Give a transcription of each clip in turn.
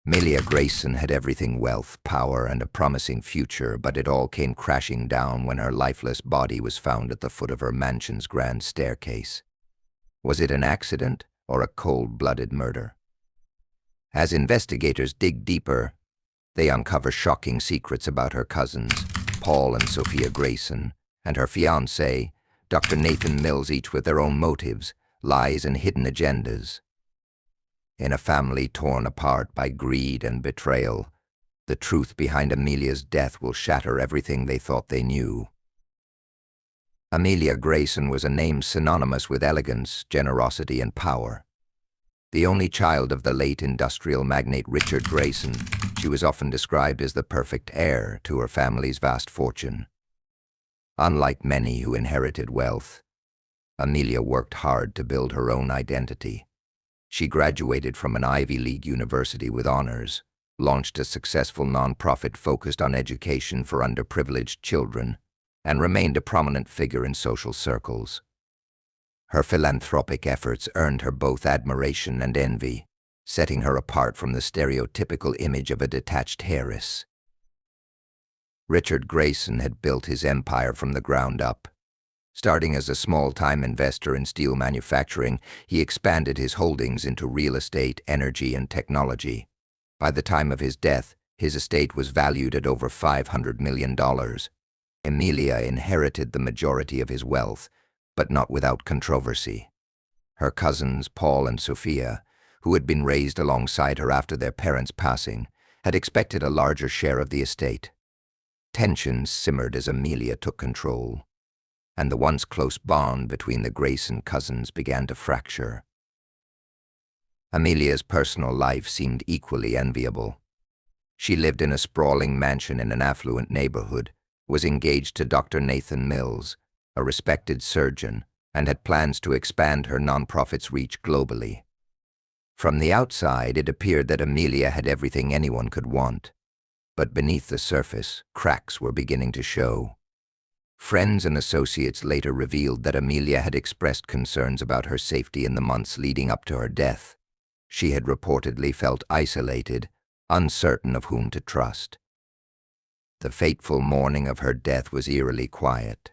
Amelia Grayson had everything: wealth, power, and a promising future, but it all came crashing down when her lifeless body was found at the foot of her mansion's grand staircase. Was it an accident or a cold-blooded murder? As investigators dig deeper, they uncover shocking secrets about her cousins, Paul and Sophia Grayson, and her fiancé, Dr. Nathan Mills, each with their own motives, lies, and hidden agendas. In a family torn apart by greed and betrayal, the truth behind Amelia's death will shatter everything they thought they knew. Amelia Grayson was a name synonymous with elegance, generosity, and power. The only child of the late industrial magnate Richard Grayson, she was often described as the perfect heir to her family's vast fortune. Unlike many who inherited wealth, Amelia worked hard to build her own identity. She graduated from an Ivy League university with honors, launched a successful nonprofit focused on education for underprivileged children, and remained a prominent figure in social circles. Her philanthropic efforts earned her both admiration and envy, setting her apart from the stereotypical image of a detached heiress. Richard Grayson had built his empire from the ground up. Starting as a small-time investor in steel manufacturing, he expanded his holdings into real estate, energy, and technology. By the time of his death, his estate was valued at over $500 million. Amelia inherited the majority of his wealth, but not without controversy. Her cousins, Paul and Sophia, who had been raised alongside her after their parents' passing, had expected a larger share of the estate. Tensions simmered as Amelia took control, and the once close bond between the Grayson cousins began to fracture. Amelia's personal life seemed equally enviable. She lived in a sprawling mansion in an affluent neighborhood, was engaged to Dr. Nathan Mills, a respected surgeon, and had plans to expand her nonprofit's reach globally. From the outside, it appeared that Amelia had everything anyone could want, but beneath the surface, cracks were beginning to show. Friends and associates later revealed that Amelia had expressed concerns about her safety in the months leading up to her death. She had reportedly felt isolated, uncertain of whom to trust. The fateful morning of her death was eerily quiet.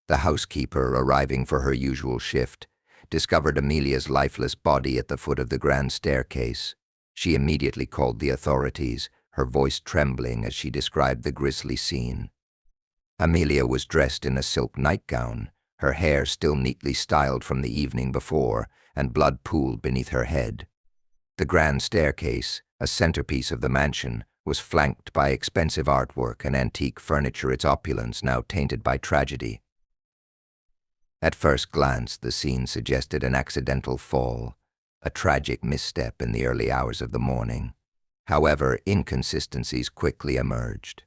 The housekeeper, arriving for her usual shift, discovered Amelia's lifeless body at the foot of the grand staircase. She immediately called the authorities, her voice trembling as she described the grisly scene. Amelia was dressed in a silk nightgown, her hair still neatly styled from the evening before, and blood pooled beneath her head. The grand staircase, a centerpiece of the mansion, was flanked by expensive artwork and antique furniture, its opulence now tainted by tragedy. At first glance, the scene suggested an accidental fall, a tragic misstep in the early hours of the morning. However, inconsistencies quickly emerged.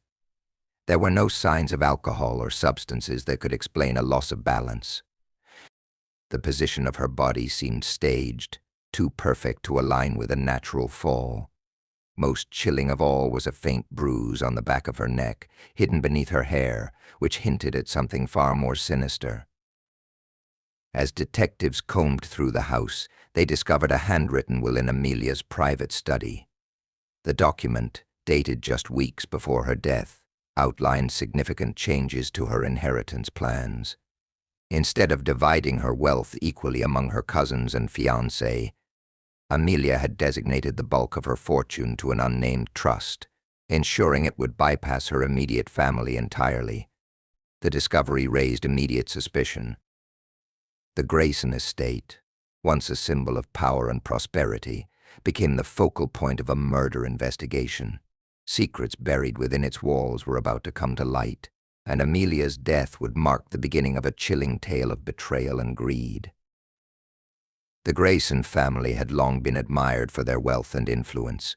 There were no signs of alcohol or substances that could explain a loss of balance. The position of her body seemed staged, too perfect to align with a natural fall. Most chilling of all was a faint bruise on the back of her neck, hidden beneath her hair, which hinted at something far more sinister. As detectives combed through the house, they discovered a handwritten will in Amelia's private study. The document, dated just weeks before her death, outlined significant changes to her inheritance plans. Instead of dividing her wealth equally among her cousins and fiancé, Amelia had designated the bulk of her fortune to an unnamed trust, ensuring it would bypass her immediate family entirely. The discovery raised immediate suspicion. The Grayson estate, once a symbol of power and prosperity, became the focal point of a murder investigation. Secrets buried within its walls were about to come to light, and Amelia's death would mark the beginning of a chilling tale of betrayal and greed. The Grayson family had long been admired for their wealth and influence,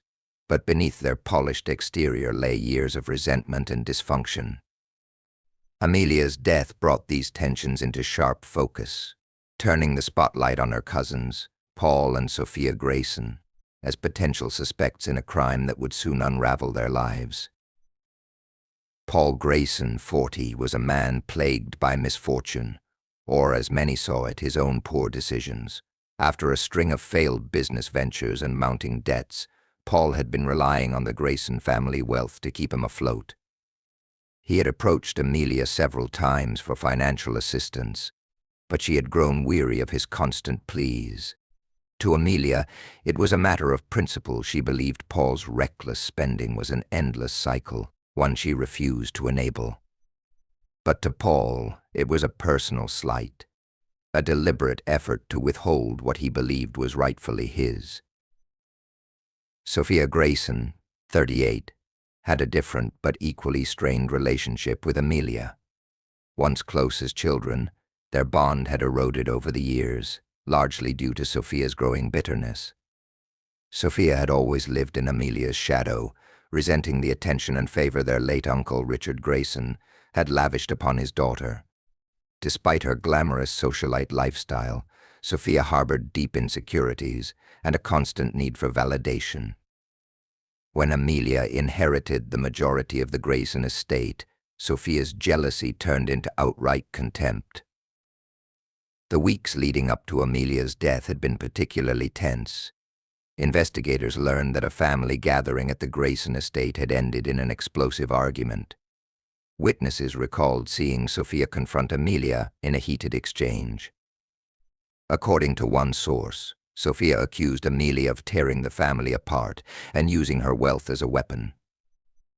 but beneath their polished exterior lay years of resentment and dysfunction. Amelia's death brought these tensions into sharp focus, turning the spotlight on her cousins, Paul and Sophia Grayson, as potential suspects in a crime that would soon unravel their lives. Paul Grayson, 40, was a man plagued by misfortune, or as many saw it, his own poor decisions. After a string of failed business ventures and mounting debts, Paul had been relying on the Grayson family wealth to keep him afloat. He had approached Amelia several times for financial assistance, but she had grown weary of his constant pleas. To Amelia, it was a matter of principle. She believed Paul's reckless spending was an endless cycle, one she refused to enable. But to Paul, it was a personal slight, a deliberate effort to withhold what he believed was rightfully his. Sophia Grayson, 38, had a different but equally strained relationship with Amelia. Once close as children, their bond had eroded over the years, largely due to Sophia's growing bitterness. Sophia had always lived in Amelia's shadow, resenting the attention and favor their late uncle, Richard Grayson, had lavished upon his daughter. Despite her glamorous socialite lifestyle, Sophia harbored deep insecurities and a constant need for validation. When Amelia inherited the majority of the Grayson estate, Sophia's jealousy turned into outright contempt. The weeks leading up to Amelia's death had been particularly tense. Investigators learned that a family gathering at the Grayson estate had ended in an explosive argument. Witnesses recalled seeing Sophia confront Amelia in a heated exchange. According to one source, Sophia accused Amelia of tearing the family apart and using her wealth as a weapon.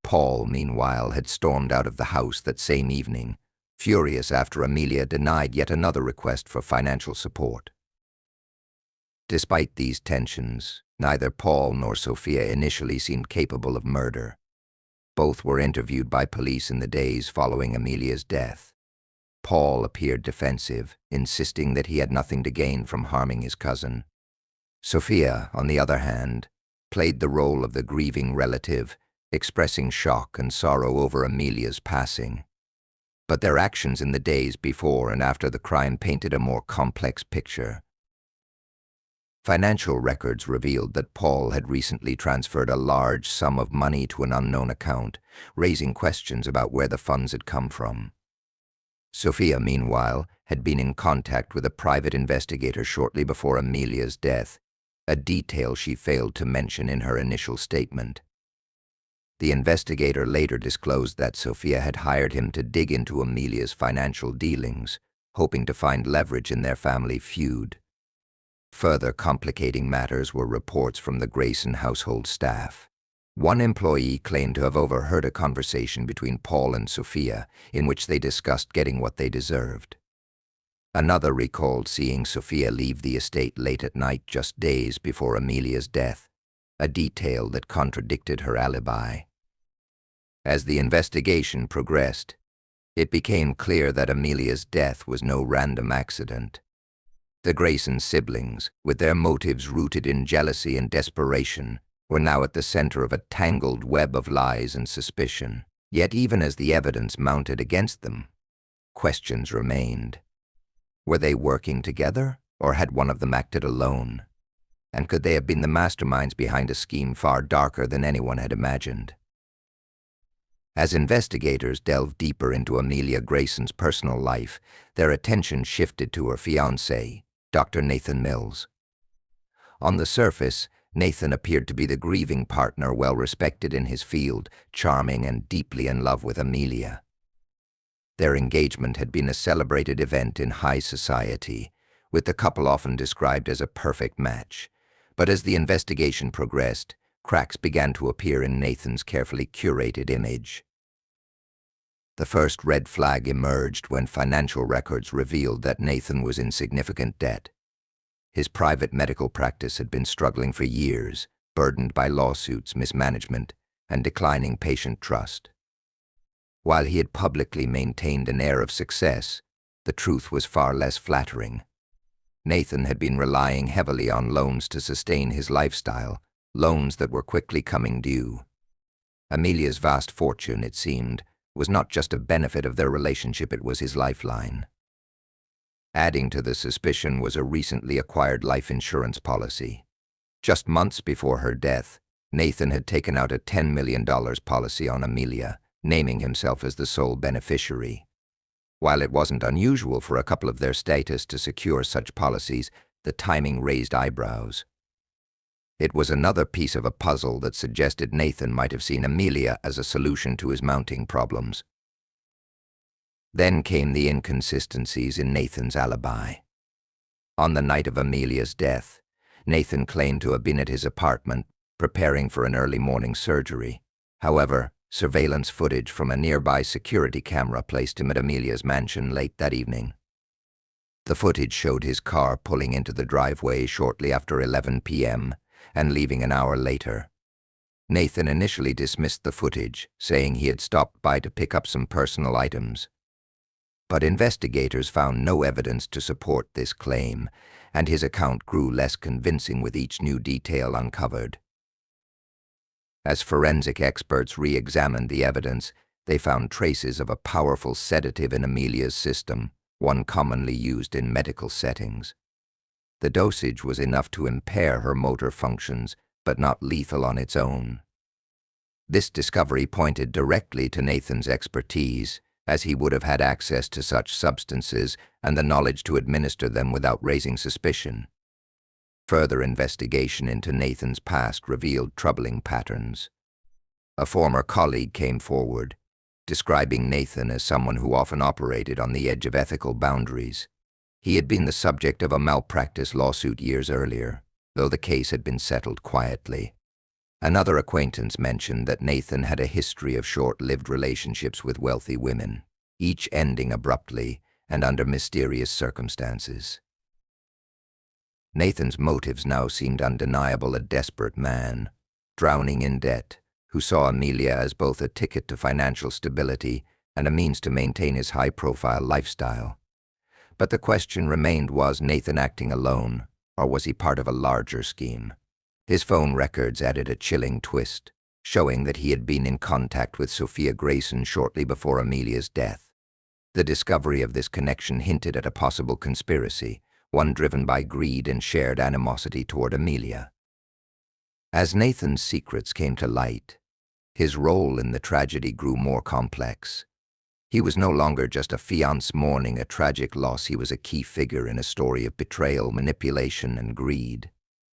Paul, meanwhile, had stormed out of the house that same evening, furious after Amelia denied yet another request for financial support. Despite these tensions, neither Paul nor Sophia initially seemed capable of murder. Both were interviewed by police in the days following Amelia's death. Paul appeared defensive, insisting that he had nothing to gain from harming his cousin. Sophia, on the other hand, played the role of the grieving relative, expressing shock and sorrow over Amelia's passing. But their actions in the days before and after the crime painted a more complex picture. Financial records revealed that Paul had recently transferred a large sum of money to an unknown account, raising questions about where the funds had come from. Sophia, meanwhile, had been in contact with a private investigator shortly before Amelia's death, a detail she failed to mention in her initial statement. The investigator later disclosed that Sophia had hired him to dig into Amelia's financial dealings, hoping to find leverage in their family feud. Further complicating matters were reports from the Grayson household staff. One employee claimed to have overheard a conversation between Paul and Sophia in which they discussed getting what they deserved. Another recalled seeing Sophia leave the estate late at night just days before Amelia's death, a detail that contradicted her alibi. As the investigation progressed, it became clear that Amelia's death was no random accident. The Grayson siblings, with their motives rooted in jealousy and desperation, were now at the center of a tangled web of lies and suspicion. Yet even as the evidence mounted against them, questions remained. Were they working together, or had one of them acted alone? And could they have been the masterminds behind a scheme far darker than anyone had imagined? As investigators delved deeper into Amelia Grayson's personal life, their attention shifted to her fiancé, Dr. Nathan Mills. On the surface, Nathan appeared to be the grieving partner well respected in his field, charming and deeply in love with Amelia. Their engagement had been a celebrated event in high society, with the couple often described as a perfect match. But as the investigation progressed, cracks began to appear in Nathan's carefully curated image. The first red flag emerged when financial records revealed that Nathan was in significant debt. His private medical practice had been struggling for years, burdened by lawsuits, mismanagement, and declining patient trust. While he had publicly maintained an air of success, the truth was far less flattering. Nathan had been relying heavily on loans to sustain his lifestyle, loans that were quickly coming due. Amelia's vast fortune, it seemed, was not just a benefit of their relationship, it was his lifeline. Adding to the suspicion was a recently acquired life insurance policy. Just months before her death, Nathan had taken out a $10 million policy on Amelia, naming himself as the sole beneficiary. While it wasn't unusual for a couple of their status to secure such policies, the timing raised eyebrows. It was another piece of a puzzle that suggested Nathan might have seen Amelia as a solution to his mounting problems. Then came the inconsistencies in Nathan's alibi. On the night of Amelia's death, Nathan claimed to have been at his apartment, preparing for an early morning surgery. However, surveillance footage from a nearby security camera placed him at Amelia's mansion late that evening. The footage showed his car pulling into the driveway shortly after 11 p.m. and leaving an hour later. Nathan initially dismissed the footage, saying he had stopped by to pick up some personal items. But investigators found no evidence to support this claim, and his account grew less convincing with each new detail uncovered. As forensic experts re-examined the evidence, they found traces of a powerful sedative in Amelia's system, one commonly used in medical settings. The dosage was enough to impair her motor functions, but not lethal on its own. This discovery pointed directly to Nathan's expertise, as he would have had access to such substances and the knowledge to administer them without raising suspicion. Further investigation into Nathan's past revealed troubling patterns. A former colleague came forward, describing Nathan as someone who often operated on the edge of ethical boundaries. He had been the subject of a malpractice lawsuit years earlier, though the case had been settled quietly. Another acquaintance mentioned that Nathan had a history of short-lived relationships with wealthy women, each ending abruptly and under mysterious circumstances. Nathan's motives now seemed undeniable: a desperate man, drowning in debt, who saw Amelia as both a ticket to financial stability and a means to maintain his high-profile lifestyle. But the question remained, was Nathan acting alone, or was he part of a larger scheme? His phone records added a chilling twist, showing that he had been in contact with Sophia Grayson shortly before Amelia's death. The discovery of this connection hinted at a possible conspiracy, one driven by greed and shared animosity toward Amelia. As Nathan's secrets came to light, his role in the tragedy grew more complex. He was no longer just a fiancé mourning a tragic loss. He was a key figure in a story of betrayal, manipulation, and greed.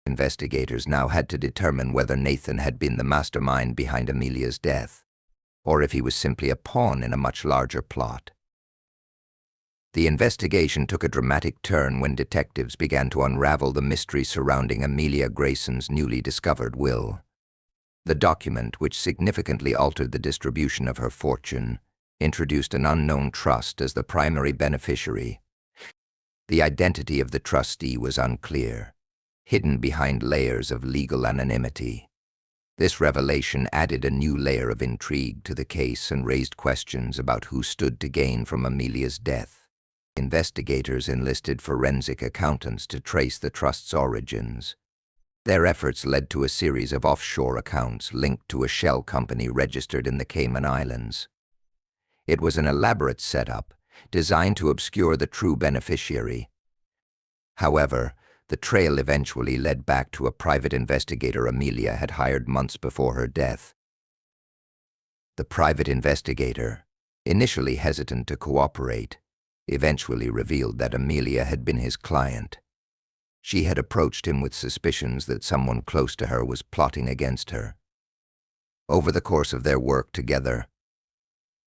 Investigators now had to determine whether Nathan had been the mastermind behind Amelia's death, or if he was simply a pawn in a much larger plot. The investigation took a dramatic turn when detectives began to unravel the mystery surrounding Amelia Grayson's newly discovered will. The document, which significantly altered the distribution of her fortune, introduced an unknown trust as the primary beneficiary. The identity of the trustee was unclear, hidden behind layers of legal anonymity. This revelation added a new layer of intrigue to the case and raised questions about who stood to gain from Amelia's death. Investigators enlisted forensic accountants to trace the trust's origins. Their efforts led to a series of offshore accounts linked to a shell company registered in the Cayman Islands. It was an elaborate setup, designed to obscure the true beneficiary. However, the trail eventually led back to a private investigator Amelia had hired months before her death. The private investigator, initially hesitant to cooperate, eventually revealed that Amelia had been his client. She had approached him with suspicions that someone close to her was plotting against her. Over the course of their work together,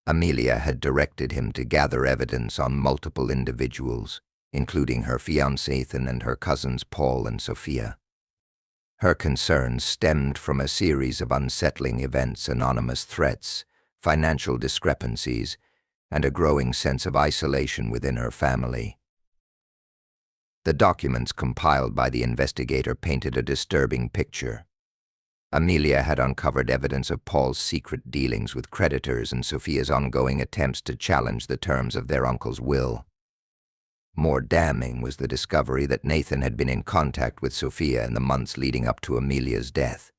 Amelia had directed him to gather evidence on multiple individuals, including her fiancé Nathan and her cousins Paul and Sophia. Her concerns stemmed from a series of unsettling events: anonymous threats, financial discrepancies, and a growing sense of isolation within her family. The documents compiled by the investigator painted a disturbing picture. Amelia had uncovered evidence of Paul's secret dealings with creditors and Sophia's ongoing attempts to challenge the terms of their uncle's will. More damning was the discovery that Nathan had been in contact with Sophia in the months leading up to Amelia's death.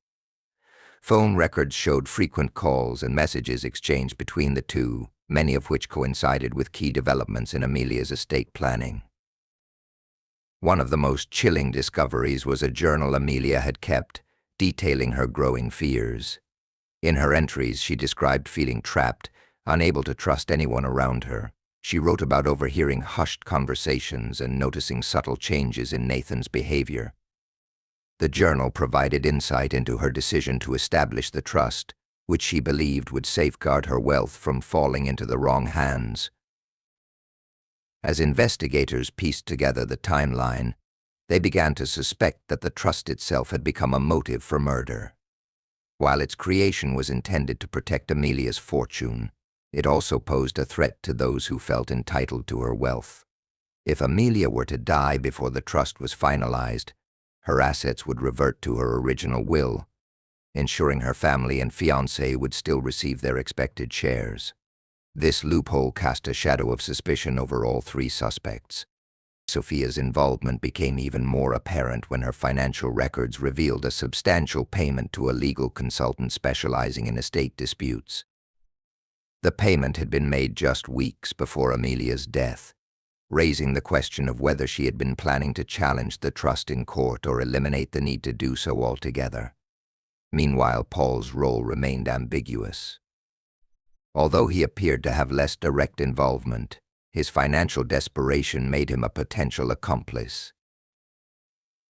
Phone records showed frequent calls and messages exchanged between the two, many of which coincided with key developments in Amelia's estate planning. One of the most chilling discoveries was a journal Amelia had kept, detailing her growing fears. In her entries, she described feeling trapped, unable to trust anyone around her. She wrote about overhearing hushed conversations and noticing subtle changes in Nathan's behavior. The journal provided insight into her decision to establish the trust, which she believed would safeguard her wealth from falling into the wrong hands. As investigators pieced together the timeline, they began to suspect that the trust itself had become a motive for murder. While its creation was intended to protect Amelia's fortune, it also posed a threat to those who felt entitled to her wealth. If Amelia were to die before the trust was finalized, her assets would revert to her original will, ensuring her family and fiancé would still receive their expected shares. This loophole cast a shadow of suspicion over all three suspects. Sophia's involvement became even more apparent when her financial records revealed a substantial payment to a legal consultant specializing in estate disputes. The payment had been made just weeks before Amelia's death, raising the question of whether she had been planning to challenge the trust in court or eliminate the need to do so altogether. Meanwhile, Paul's role remained ambiguous. Although he appeared to have less direct involvement, his financial desperation made him a potential accomplice.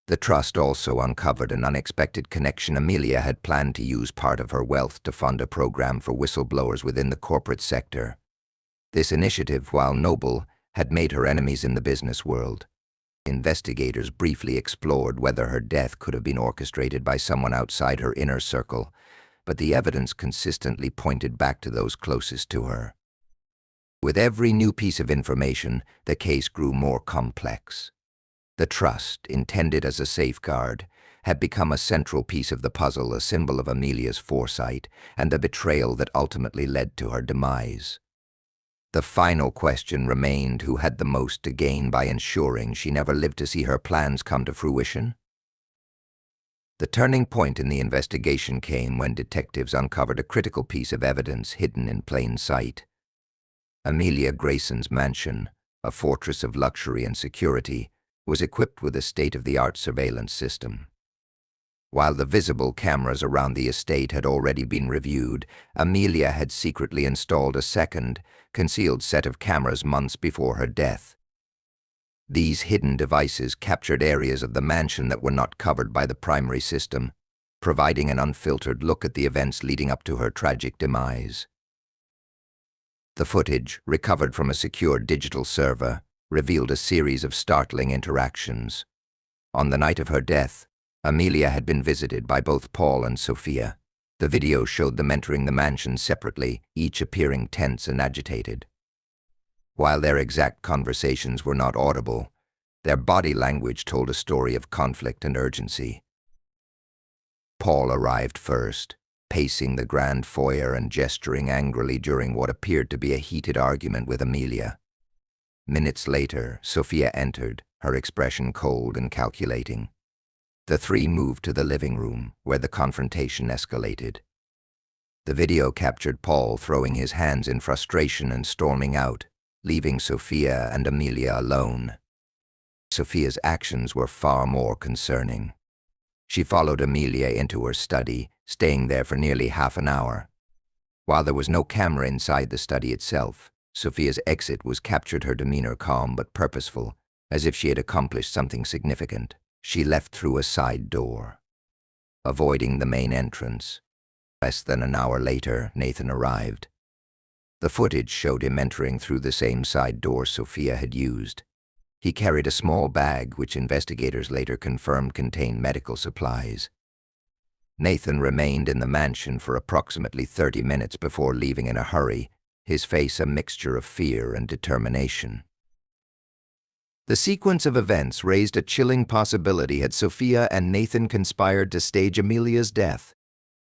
The trust also uncovered an unexpected connection. Amelia had planned to use part of her wealth to fund a program for whistleblowers within the corporate sector. This initiative, while noble, had made her enemies in the business world. Investigators briefly explored whether her death could have been orchestrated by someone outside her inner circle, but the evidence consistently pointed back to those closest to her. With every new piece of information, the case grew more complex. The trust, intended as a safeguard, had become a central piece of the puzzle, a symbol of Amelia's foresight and the betrayal that ultimately led to her demise. The final question remained: who had the most to gain by ensuring she never lived to see her plans come to fruition? The turning point in the investigation came when detectives uncovered a critical piece of evidence hidden in plain sight. Amelia Grayson's mansion, a fortress of luxury and security, was equipped with a state-of-the-art surveillance system. While the visible cameras around the estate had already been reviewed, Amelia had secretly installed a second, concealed set of cameras months before her death. These hidden devices captured areas of the mansion that were not covered by the primary system, providing an unfiltered look at the events leading up to her tragic demise. The footage, recovered from a secure digital server, revealed a series of startling interactions. On the night of her death, Amelia had been visited by both Paul and Sophia. The video showed them entering the mansion separately, each appearing tense and agitated. While their exact conversations were not audible, their body language told a story of conflict and urgency. Paul arrived first, pacing the grand foyer and gesturing angrily during what appeared to be a heated argument with Amelia. Minutes later, Sophia entered, her expression cold and calculating. The three moved to the living room, where the confrontation escalated. The video captured Paul throwing his hands in frustration and storming out, leaving Sophia and Amelia alone. Sophia's actions were far more concerning. She followed Amelia into her study, staying there for nearly half an hour. While there was no camera inside the study itself, Sophia's exit was captured, her demeanor calm but purposeful, as if she had accomplished something significant. She left through a side door, avoiding the main entrance. Less than an hour later, Nathan arrived. The footage showed him entering through the same side door Sophia had used. He carried a small bag which investigators later confirmed contained medical supplies. Nathan remained in the mansion for approximately 30 minutes before leaving in a hurry, his face a mixture of fear and determination. The sequence of events raised a chilling possibility. Had Sophia and Nathan conspired to stage Amelia's death?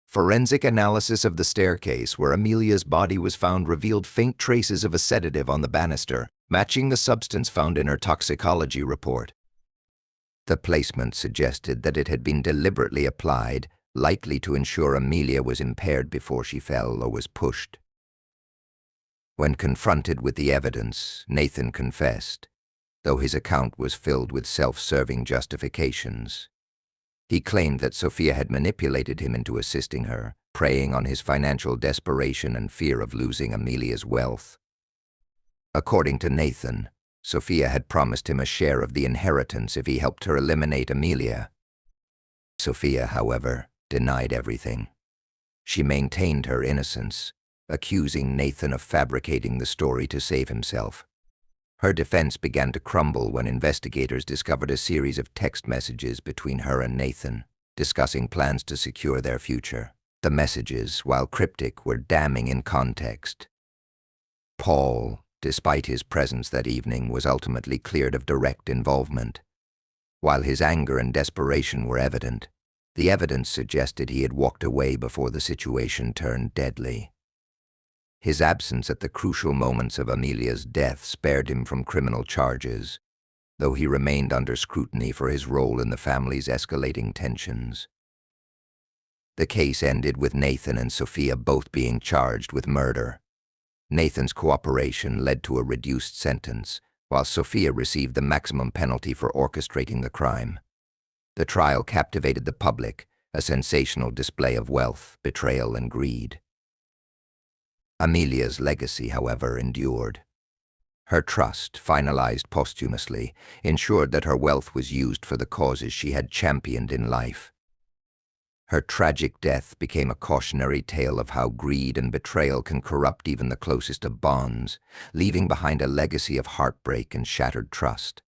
Forensic analysis of the staircase where Amelia's body was found revealed faint traces of a sedative on the banister, matching the substance found in her toxicology report. The placement suggested that it had been deliberately applied, likely to ensure Amelia was impaired before she fell or was pushed. When confronted with the evidence, Nathan confessed, though his account was filled with self-serving justifications. He claimed that Sophia had manipulated him into assisting her, preying on his financial desperation and fear of losing Amelia's wealth. According to Nathan, Sophia had promised him a share of the inheritance if he helped her eliminate Amelia. Sophia, however, denied everything. She maintained her innocence, accusing Nathan of fabricating the story to save himself. Her defense began to crumble when investigators discovered a series of text messages between her and Nathan, discussing plans to secure their future. The messages, while cryptic, were damning in context. Paul, despite his presence that evening, was ultimately cleared of direct involvement. While his anger and desperation were evident, the evidence suggested he had walked away before the situation turned deadly. His absence at the crucial moments of Amelia's death spared him from criminal charges, though he remained under scrutiny for his role in the family's escalating tensions. The case ended with Nathan and Sophia both being charged with murder. Nathan's cooperation led to a reduced sentence, while Sophia received the maximum penalty for orchestrating the crime. The trial captivated the public, a sensational display of wealth, betrayal, and greed. Amelia's legacy, however, endured. Her trust, finalized posthumously, ensured that her wealth was used for the causes she had championed in life. Her tragic death became a cautionary tale of how greed and betrayal can corrupt even the closest of bonds, leaving behind a legacy of heartbreak and shattered trust.